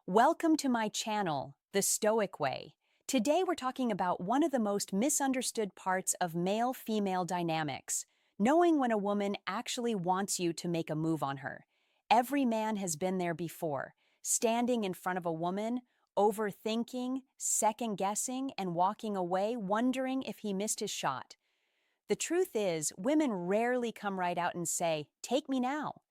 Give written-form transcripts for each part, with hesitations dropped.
Welcome to my channel, The Stoic Way. Today we're talking about one of the most misunderstood parts of male-female dynamics, knowing when a woman actually wants you to make a move on her. Every man has been there before, standing in front of a woman, overthinking, second-guessing, and walking away wondering if he missed his shot. The truth is, women rarely come right out and say, "Take me now."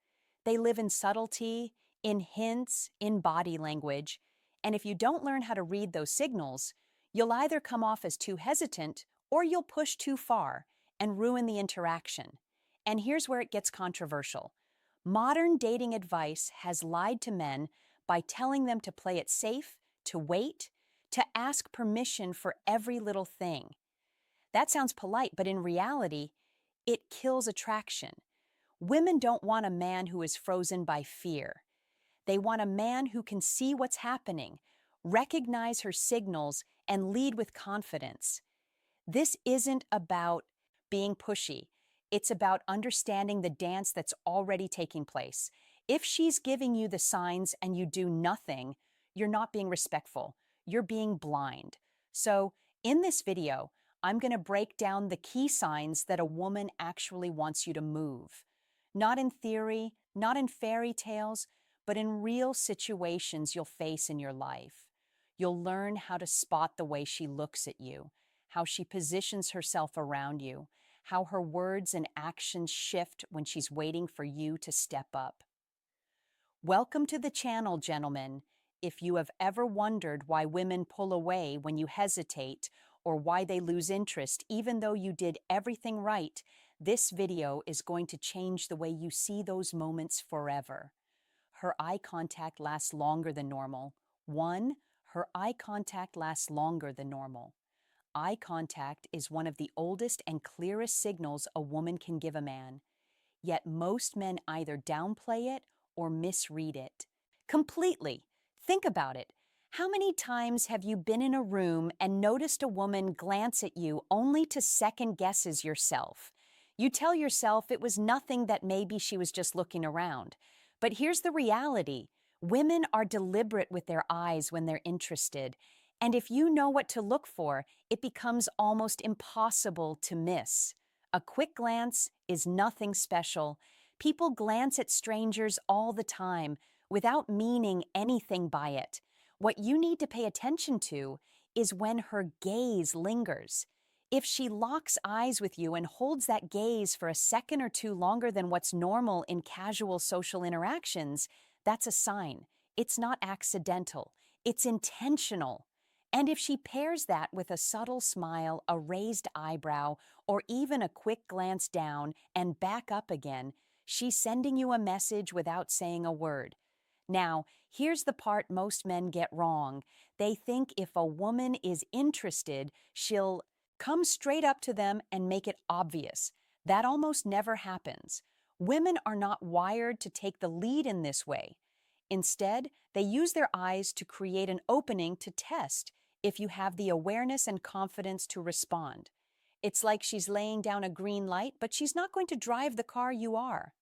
They live in subtlety, in hints, in body language, and if you don't learn how to read those signals, you'll either come off as too hesitant or you'll push too far and ruin the interaction. And here's where it gets controversial. Modern dating advice has lied to men by telling them to play it safe, to wait, to ask permission for every little thing. That sounds polite, but in reality, it kills attraction. Women don't want a man who is frozen by fear. They want a man who can see what's happening, recognize her signals, and lead with confidence. This isn't about being pushy. It's about understanding the dance that's already taking place. If she's giving you the signs and you do nothing, you're not being respectful. You're being blind. So, in this video, I'm going to break down the key signs that a woman actually wants you to move. Not in theory, not in fairy tales, but in real situations you'll face in your life. You'll learn how to spot the way she looks at you, how she positions herself around you, how her words and actions shift when she's waiting for you to step up. Welcome to the channel, gentlemen. If you have ever wondered why women pull away when you hesitate or why they lose interest even though you did everything right, this video is going to change the way you see those moments forever. Her eye contact lasts longer than normal. 1. Her eye contact lasts longer than normal. Eye contact is one of the oldest and clearest signals a woman can give a man. Yet most men either downplay it or misread it completely. Think about it. How many times have you been in a room and noticed a woman glance at you only to second guesses yourself? You tell yourself it was nothing, that maybe she was just looking around. But here's the reality. Women are deliberate with their eyes when they're interested. And if you know what to look for, it becomes almost impossible to miss. A quick glance is nothing special. People glance at strangers all the time without meaning anything by it. What you need to pay attention to is when her gaze lingers. If she locks eyes with you and holds that gaze for a second or two longer than what's normal in casual social interactions, that's a sign. It's not accidental. It's intentional. And if she pairs that with a subtle smile, a raised eyebrow, or even a quick glance down and back up again, she's sending you a message without saying a word. Now, here's the part most men get wrong. They think if a woman is interested, she'll come straight up to them and make it obvious. That almost never happens. Women are not wired to take the lead in this way. Instead, they use their eyes to create an opening to test if you have the awareness and confidence to respond. It's like she's laying down a green light, but she's not going to drive the car you are.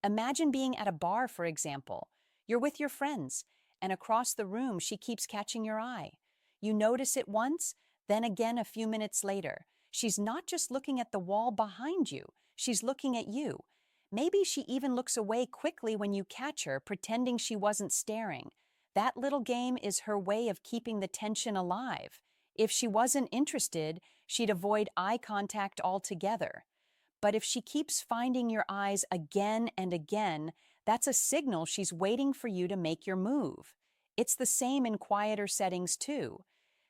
Imagine being at a bar, for example. You're with your friends, and across the room she keeps catching your eye. You notice it once, then again a few minutes later. She's not just looking at the wall behind you, she's looking at you. Maybe she even looks away quickly when you catch her, pretending she wasn't staring. That little game is her way of keeping the tension alive. If she wasn't interested, she'd avoid eye contact altogether. But if she keeps finding your eyes again and again, that's a signal she's waiting for you to make your move. It's the same in quieter settings too.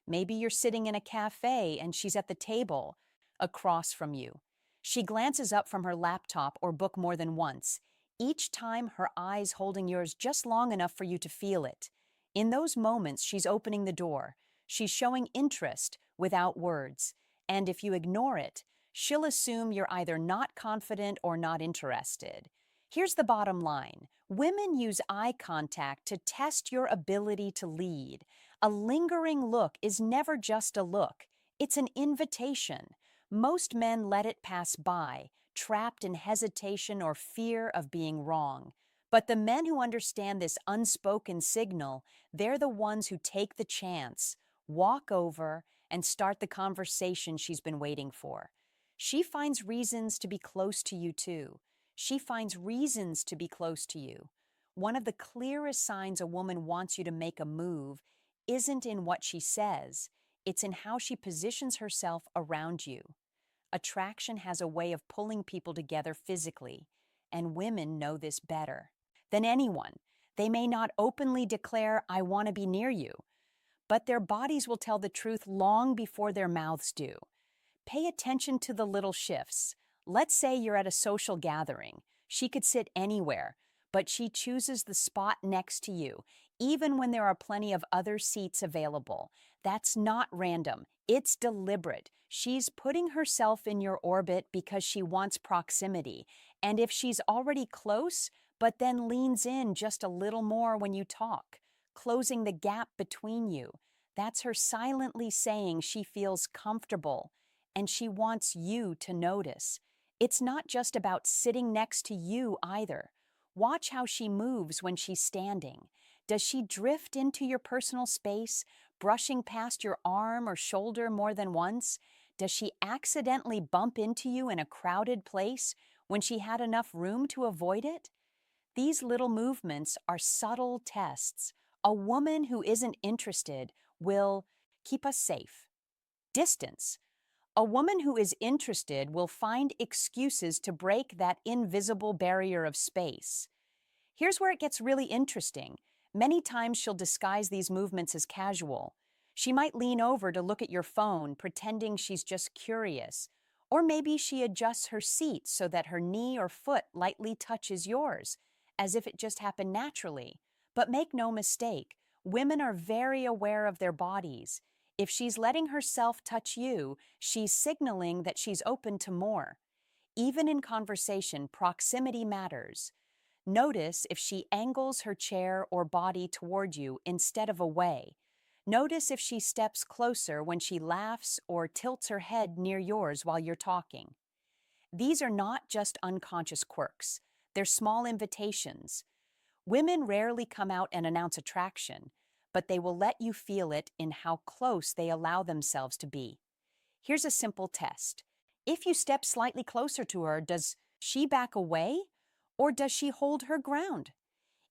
Maybe you're sitting in a cafe and she's at the table across from you. She glances up from her laptop or book more than once, each time her eyes holding yours just long enough for you to feel it. In those moments, she's opening the door. She's showing interest without words. And if you ignore it, she'll assume you're either not confident or not interested. Here's the bottom line. Women use eye contact to test your ability to lead. A lingering look is never just a look. It's an invitation. Most men let it pass by, trapped in hesitation or fear of being wrong. But the men who understand this unspoken signal, they're the ones who take the chance, walk over, and start the conversation she's been waiting for. She finds reasons to be close to you too. She finds reasons to be close to you. One of the clearest signs a woman wants you to make a move isn't in what she says, it's in how she positions herself around you. Attraction has a way of pulling people together physically, and women know this better than anyone. They may not openly declare, I want to be near you, but their bodies will tell the truth long before their mouths do. Pay attention to the little shifts. Let's say you're at a social gathering. She could sit anywhere, but she chooses the spot next to you, even when there are plenty of other seats available. That's not random. It's deliberate. She's putting herself in your orbit because she wants proximity. And if she's already close, but then leans in just a little more when you talk, closing the gap between you, that's her silently saying she feels comfortable and she wants you to notice. It's not just about sitting next to you either. Watch how she moves when she's standing. Does she drift into your personal space, brushing past your arm or shoulder more than once? Does she accidentally bump into you in a crowded place when she had enough room to avoid it? These little movements are subtle tests. A woman who isn't interested will keep us safe. Distance. A woman who is interested will find excuses to break that invisible barrier of space. Here's where it gets really interesting. Many times she'll disguise these movements as casual. She might lean over to look at your phone, pretending she's just curious. Or maybe she adjusts her seat so that her knee or foot lightly touches yours, as if it just happened naturally. But make no mistake, women are very aware of their bodies. If she's letting herself touch you, she's signaling that she's open to more. Even in conversation, proximity matters. Notice if she angles her chair or body toward you instead of away. Notice if she steps closer when she laughs or tilts her head near yours while you're talking. These are not just unconscious quirks. They're small invitations. Women rarely come out and announce attraction, but they will let you feel it in how close they allow themselves to be. Here's a simple test. If you step slightly closer to her, does she back away or does she hold her ground?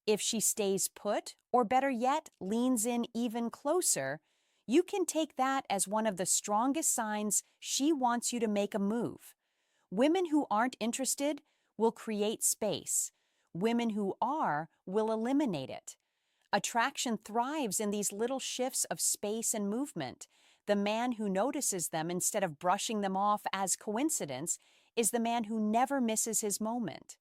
If she stays put, or better yet, leans in even closer, you can take that as one of the strongest signs she wants you to make a move. Women who aren't interested will create space. Women who are will eliminate it. Attraction thrives in these little shifts of space and movement. The man who notices them instead of brushing them off as coincidence is the man who never misses his moment.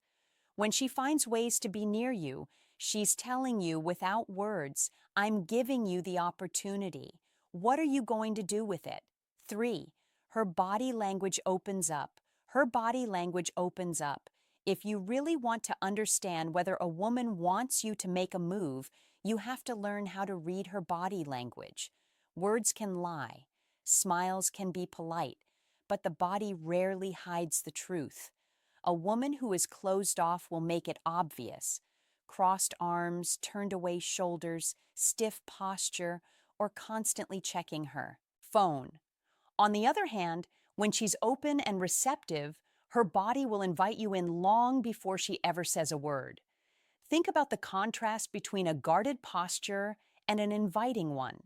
When she finds ways to be near you, she's telling you without words, I'm giving you the opportunity. What are you going to do with it? 3. Her body language opens up. Her body language opens up. If you really want to understand whether a woman wants you to make a move, you have to learn how to read her body language. Words can lie. Smiles can be polite, but the body rarely hides the truth. A woman who is closed off will make it obvious. Crossed arms, turned away shoulders, stiff posture, or constantly checking her phone. On the other hand, when she's open and receptive, her body will invite you in long before she ever says a word. Think about the contrast between a guarded posture and an inviting one.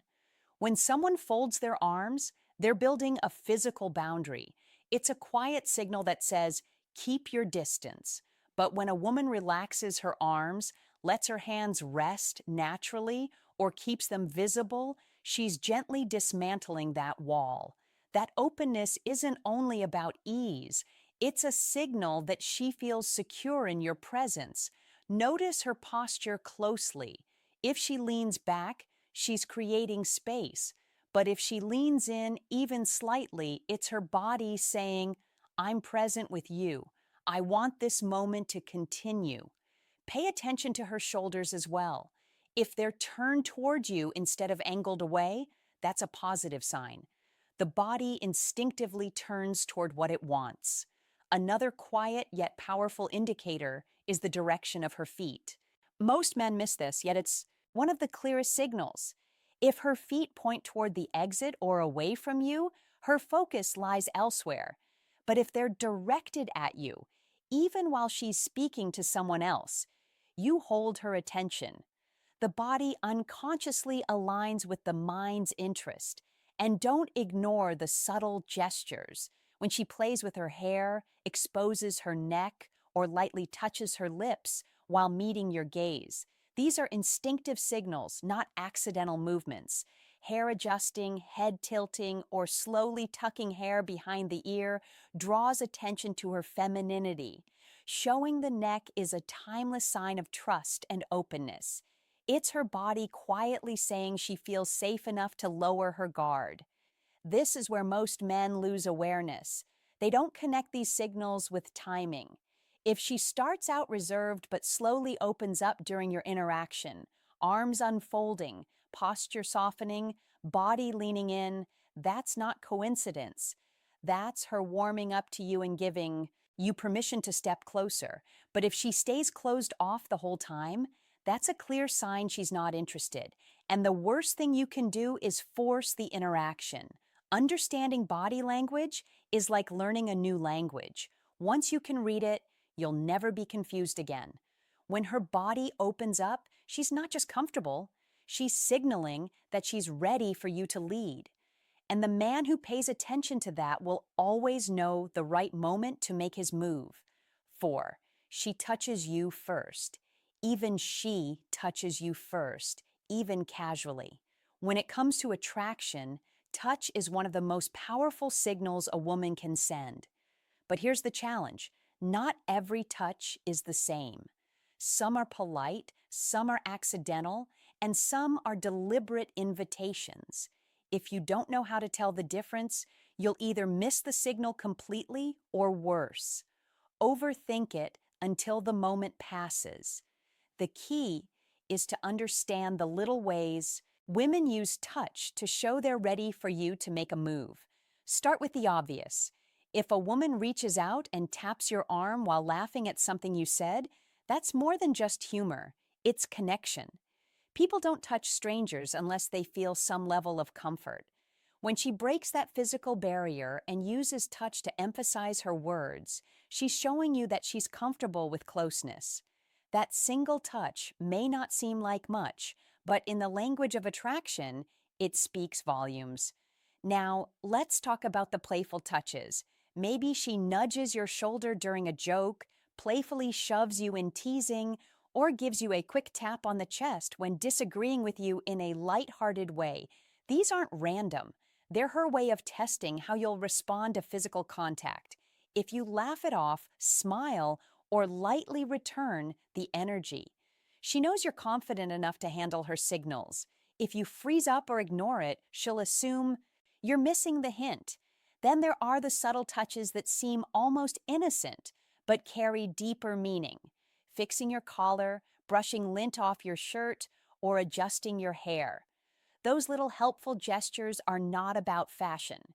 When someone folds their arms, they're building a physical boundary. It's a quiet signal that says, keep your distance. But when a woman relaxes her arms, lets her hands rest naturally, or keeps them visible, she's gently dismantling that wall. That openness isn't only about ease, it's a signal that she feels secure in your presence. Notice her posture closely. If she leans back, she's creating space. But if she leans in even slightly, it's her body saying, I'm present with you. I want this moment to continue. Pay attention to her shoulders as well. If they're turned toward you instead of angled away, that's a positive sign. The body instinctively turns toward what it wants. Another quiet yet powerful indicator is the direction of her feet. Most men miss this, yet it's one of the clearest signals. If her feet point toward the exit or away from you, her focus lies elsewhere. But if they're directed at you, even while she's speaking to someone else, you hold her attention. The body unconsciously aligns with the mind's interest. And don't ignore the subtle gestures. When she plays with her hair, exposes her neck, or lightly touches her lips while meeting your gaze. These are instinctive signals, not accidental movements. Hair adjusting, head tilting, or slowly tucking hair behind the ear draws attention to her femininity. Showing the neck is a timeless sign of trust and openness. It's her body quietly saying she feels safe enough to lower her guard. This is where most men lose awareness. They don't connect these signals with timing. If she starts out reserved but slowly opens up during your interaction, arms unfolding, posture softening, body leaning in, that's not coincidence. That's her warming up to you and giving you permission to step closer. But if she stays closed off the whole time, that's a clear sign she's not interested. And the worst thing you can do is force the interaction. Understanding body language is like learning a new language. Once you can read it, you'll never be confused again. When her body opens up, she's not just comfortable, she's signaling that she's ready for you to lead. And the man who pays attention to that will always know the right moment to make his move. 4. She touches you first. Even she touches you first, even casually. When it comes to attraction, touch is one of the most powerful signals a woman can send. But here's the challenge. Not every touch is the same. Some are polite, some are accidental, and some are deliberate invitations. If you don't know how to tell the difference, you'll either miss the signal completely or worse. Overthink it until the moment passes. The key is to understand the little ways women use touch to show they're ready for you to make a move. Start with the obvious. If a woman reaches out and taps your arm while laughing at something you said, that's more than just humor. It's connection. People don't touch strangers unless they feel some level of comfort. When she breaks that physical barrier and uses touch to emphasize her words, she's showing you that she's comfortable with closeness. That single touch may not seem like much, but in the language of attraction, it speaks volumes. Now, let's talk about the playful touches. Maybe she nudges your shoulder during a joke, playfully shoves you in teasing, or gives you a quick tap on the chest when disagreeing with you in a light-hearted way. These aren't random. They're her way of testing how you'll respond to physical contact. If you laugh it off, smile, or lightly return the energy, she knows you're confident enough to handle her signals. If you freeze up or ignore it, she'll assume you're missing the hint. Then there are the subtle touches that seem almost innocent, but carry deeper meaning. Fixing your collar, brushing lint off your shirt, or adjusting your hair. Those little helpful gestures are not about fashion.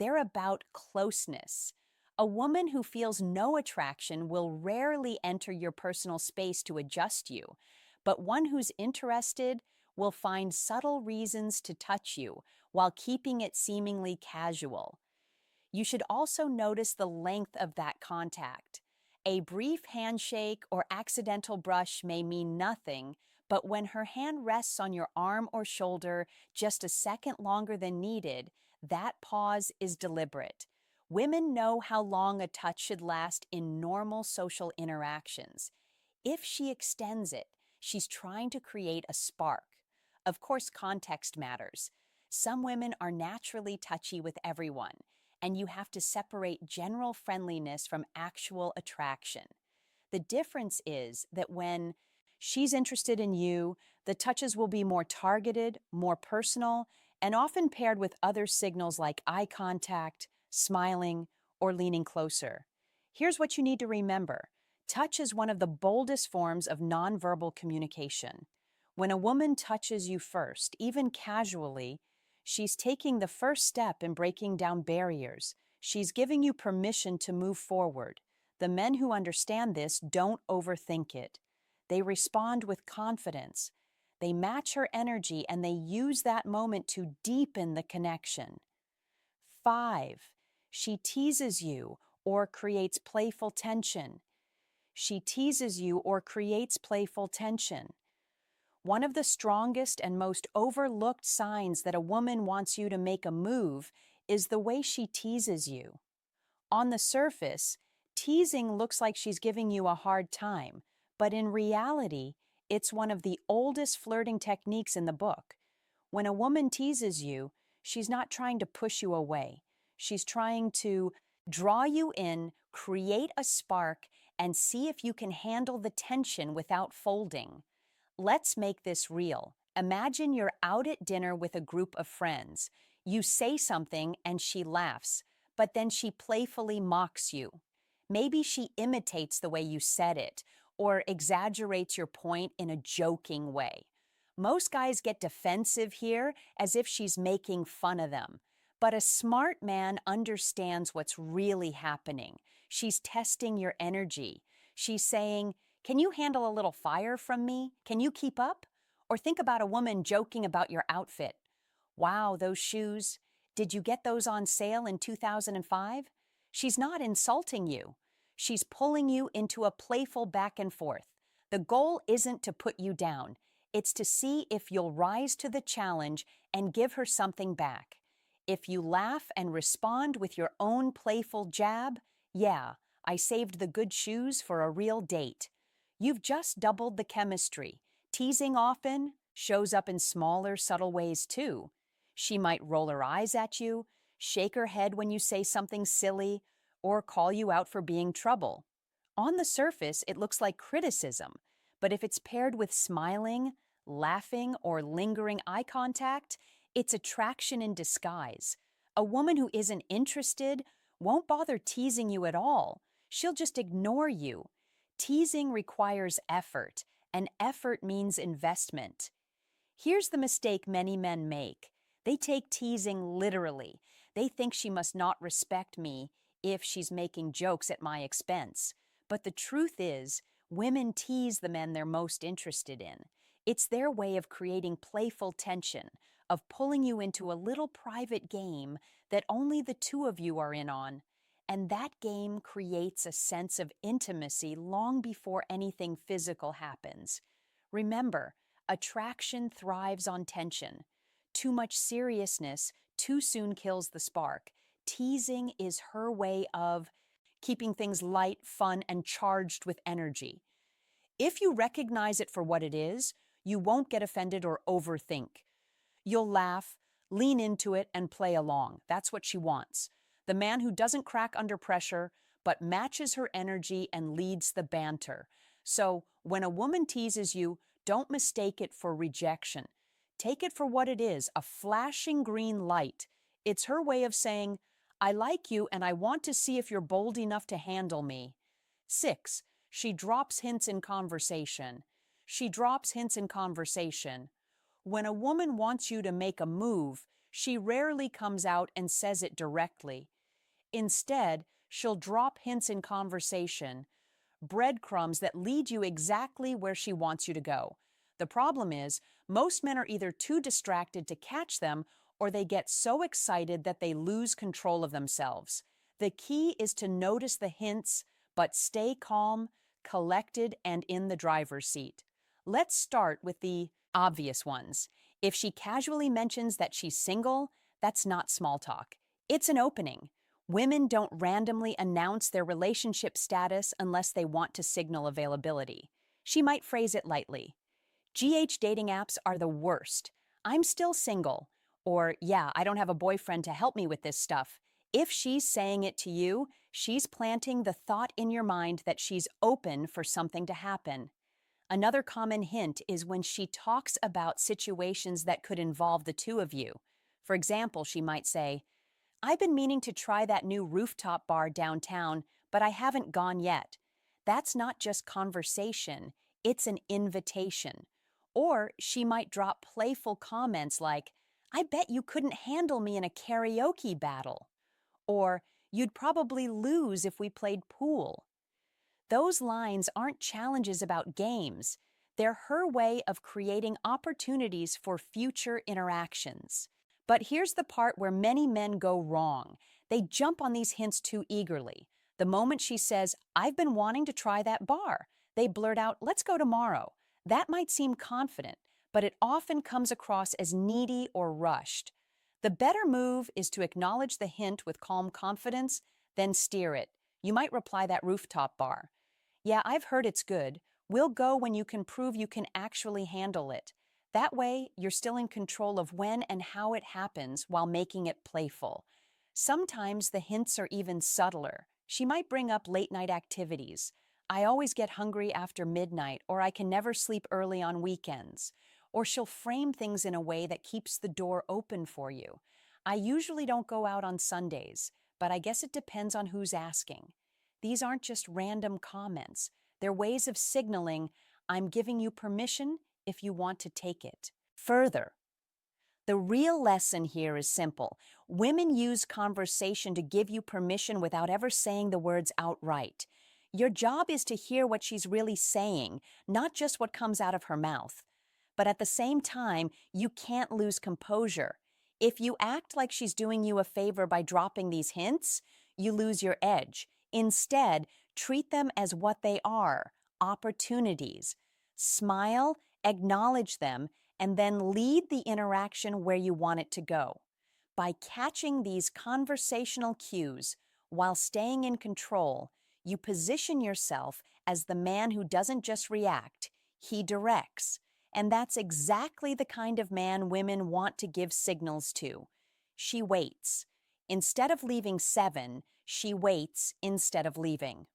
They're about closeness. A woman who feels no attraction will rarely enter your personal space to adjust you, but one who's interested will find subtle reasons to touch you while keeping it seemingly casual. You should also notice the length of that contact. A brief handshake or accidental brush may mean nothing, but when her hand rests on your arm or shoulder just a second longer than needed, that pause is deliberate. Women know how long a touch should last in normal social interactions. If she extends it, she's trying to create a spark. Of course, context matters. Some women are naturally touchy with everyone, and you have to separate general friendliness from actual attraction. The difference is that when she's interested in you, the touches will be more targeted, more personal, and often paired with other signals like eye contact, smiling, or leaning closer. Here's what you need to remember. Touch is one of the boldest forms of nonverbal communication. When a woman touches you first, even casually, she's taking the first step in breaking down barriers. She's giving you permission to move forward. The men who understand this don't overthink it. They respond with confidence. They match her energy and they use that moment to deepen the connection. 5. She teases you or creates playful tension. She teases you or creates playful tension. One of the strongest and most overlooked signs that a woman wants you to make a move is the way she teases you. On the surface, teasing looks like she's giving you a hard time, but in reality, it's one of the oldest flirting techniques in the book. When a woman teases you, she's not trying to push you away. She's trying to draw you in, create a spark, and see if you can handle the tension without folding. Let's make this real. Imagine you're out at dinner with a group of friends. You say something and she laughs, but then she playfully mocks you. Maybe she imitates the way you said it or exaggerates your point in a joking way. Most guys get defensive here as if she's making fun of them. But a smart man understands what's really happening. She's testing your energy. She's saying, "Can you handle a little fire from me? Can you keep up?" Or think about a woman joking about your outfit. "Wow, those shoes. Did you get those on sale in 2005?" She's not insulting you. She's pulling you into a playful back and forth. The goal isn't to put you down. It's to see if you'll rise to the challenge and give her something back. If you laugh and respond with your own playful jab, "Yeah, I saved the good shoes for a real date," you've just doubled the chemistry. Teasing often shows up in smaller, subtle ways too. She might roll her eyes at you, shake her head when you say something silly, or call you out for being trouble. On the surface, it looks like criticism, but if it's paired with smiling, laughing, or lingering eye contact, it's attraction in disguise. A woman who isn't interested won't bother teasing you at all. She'll just ignore you. Teasing requires effort, and effort means investment. Here's the mistake many men make. They take teasing literally. They think she must not respect me if she's making jokes at my expense. But the truth is, women tease the men they're most interested in. It's their way of creating playful tension, of pulling you into a little private game that only the two of you are in on. And that game creates a sense of intimacy long before anything physical happens. Remember, attraction thrives on tension. Too much seriousness too soon kills the spark. Teasing is her way of keeping things light, fun, and charged with energy. If you recognize it for what it is, you won't get offended or overthink. You'll laugh, lean into it, and play along. That's what she wants. The man who doesn't crack under pressure, but matches her energy and leads the banter. So, when a woman teases you, don't mistake it for rejection. Take it for what it is, a flashing green light. It's her way of saying, "I like you and I want to see if you're bold enough to handle me." 6. She drops hints in conversation. She drops hints in conversation. When a woman wants you to make a move, she rarely comes out and says it directly. Instead, she'll drop hints in conversation, breadcrumbs that lead you exactly where she wants you to go. The problem is, most men are either too distracted to catch them or they get so excited that they lose control of themselves. The key is to notice the hints, but stay calm, collected, and in the driver's seat. Let's start with the obvious ones. If she casually mentions that she's single, that's not small talk. It's an opening. Women don't randomly announce their relationship status unless they want to signal availability. She might phrase it lightly. "GH dating apps are the worst. I'm still single." Or, "Yeah, I don't have a boyfriend to help me with this stuff." If she's saying it to you, she's planting the thought in your mind that she's open for something to happen. Another common hint is when she talks about situations that could involve the two of you. For example, she might say, "I've been meaning to try that new rooftop bar downtown, but I haven't gone yet." That's not just conversation, it's an invitation. Or she might drop playful comments like, "I bet you couldn't handle me in a karaoke battle." Or, "You'd probably lose if we played pool." Those lines aren't challenges about games. They're her way of creating opportunities for future interactions. But here's the part where many men go wrong. They jump on these hints too eagerly. The moment she says, "I've been wanting to try that bar," they blurt out, "Let's go tomorrow." That might seem confident, but it often comes across as needy or rushed. The better move is to acknowledge the hint with calm confidence, then steer it. You might reply that rooftop bar. "Yeah, I've heard it's good. We'll go when you can prove you can actually handle it." That way, you're still in control of when and how it happens while making it playful. Sometimes the hints are even subtler. She might bring up late night activities. "I always get hungry after midnight," or "I can never sleep early on weekends." Or she'll frame things in a way that keeps the door open for you. "I usually don't go out on Sundays, but I guess it depends on who's asking." These aren't just random comments. They're ways of signaling, "I'm giving you permission if you want to take it." Further, the real lesson here is simple. Women use conversation to give you permission without ever saying the words outright. Your job is to hear what she's really saying, not just what comes out of her mouth. But at the same time, you can't lose composure. If you act like she's doing you a favor by dropping these hints, you lose your edge. Instead, treat them as what they are: opportunities. Smile, acknowledge them, and then lead the interaction where you want it to go. By catching these conversational cues while staying in control, you position yourself as the man who doesn't just react, he directs. And that's exactly the kind of man women want to give signals to. She waits. Instead of leaving 7, she waits instead of leaving.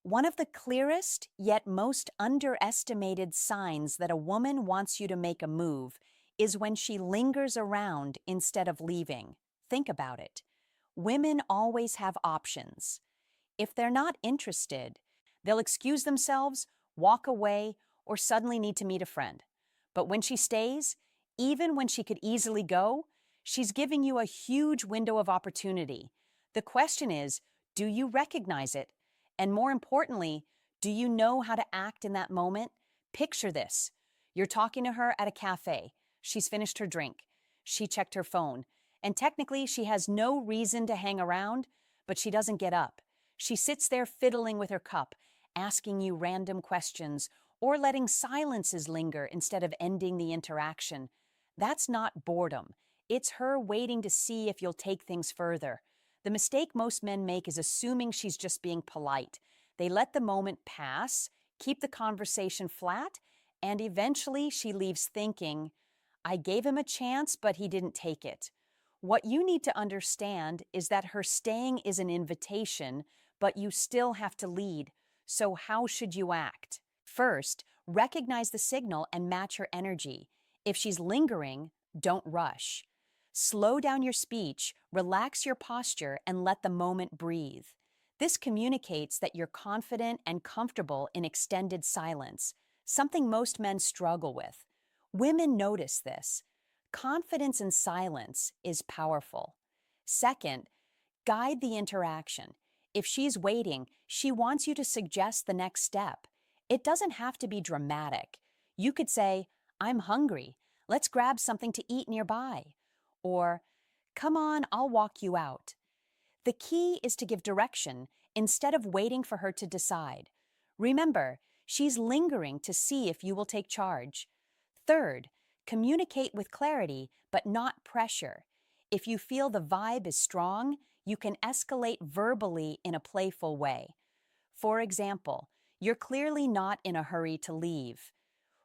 One of the clearest yet most underestimated signs that a woman wants you to make a move is when she lingers around instead of leaving. Think about it. Women always have options. If they're not interested, they'll excuse themselves, walk away, or suddenly need to meet a friend. But when she stays, even when she could easily go, she's giving you a huge window of opportunity. The question is, do you recognize it? And more importantly, do you know how to act in that moment? Picture this. You're talking to her at a cafe. She's finished her drink. She checked her phone. And technically, she has no reason to hang around, but she doesn't get up. She sits there fiddling with her cup, asking you random questions, or letting silences linger instead of ending the interaction. That's not boredom. It's her waiting to see if you'll take things further. The mistake most men make is assuming she's just being polite. They let the moment pass, keep the conversation flat, and eventually she leaves thinking, "I gave him a chance, but he didn't take it." What you need to understand is that her staying is an invitation, but you still have to lead. So how should you act? First, recognize the signal and match her energy. If she's lingering, don't rush. Slow down your speech, relax your posture, and let the moment breathe. This communicates that you're confident and comfortable in extended silence, something most men struggle with. Women notice this. Confidence in silence is powerful. Second, guide the interaction. If she's waiting, she wants you to suggest the next step. It doesn't have to be dramatic. You could say, "I'm hungry. Let's grab something to eat nearby." Or, "Come on, I'll walk you out." The key is to give direction instead of waiting for her to decide. Remember, she's lingering to see if you will take charge. Third, communicate with clarity, but not pressure. If you feel the vibe is strong, you can escalate verbally in a playful way. For example, you're clearly not in a hurry to leave.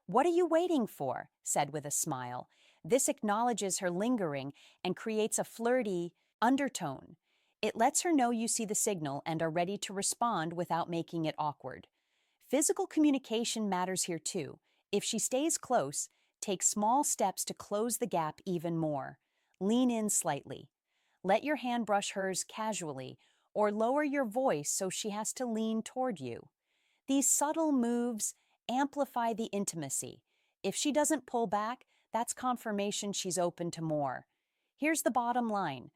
"What are you waiting for?" said with a smile. This acknowledges her lingering and creates a flirty undertone. It lets her know you see the signal and are ready to respond without making it awkward. Physical communication matters here too. If she stays close, take small steps to close the gap even more. Lean in slightly. Let your hand brush hers casually, or lower your voice so she has to lean toward you. These subtle moves amplify the intimacy. If she doesn't pull back, that's confirmation she's open to more. Here's the bottom line.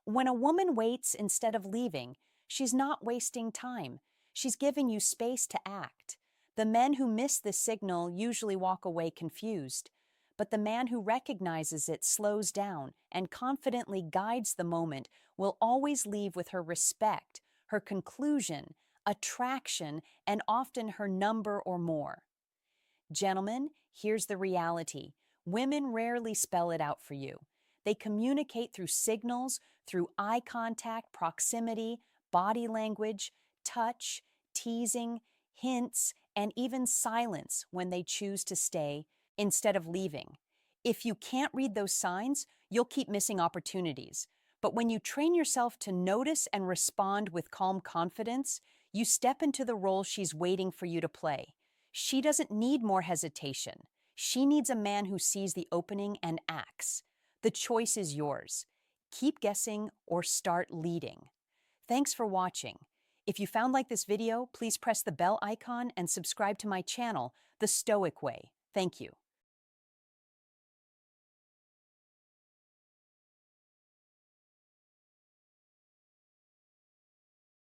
When a woman waits instead of leaving, she's not wasting time. She's giving you space to act. The men who miss this signal usually walk away confused, but the man who recognizes it slows down and confidently guides the moment will always leave with her respect, her conclusion, attraction, and often her number or more. Gentlemen, here's the reality. Women rarely spell it out for you. They communicate through signals, through eye contact, proximity, body language, touch, teasing, hints, and even silence when they choose to stay instead of leaving. If you can't read those signs, you'll keep missing opportunities. But when you train yourself to notice and respond with calm confidence, you step into the role she's waiting for you to play. She doesn't need more hesitation. She needs a man who sees the opening and acts. The choice is yours. Keep guessing or start leading. Thanks for watching. If you found like this video, please press the bell icon and subscribe to my channel, The Stoic Way. Thank you.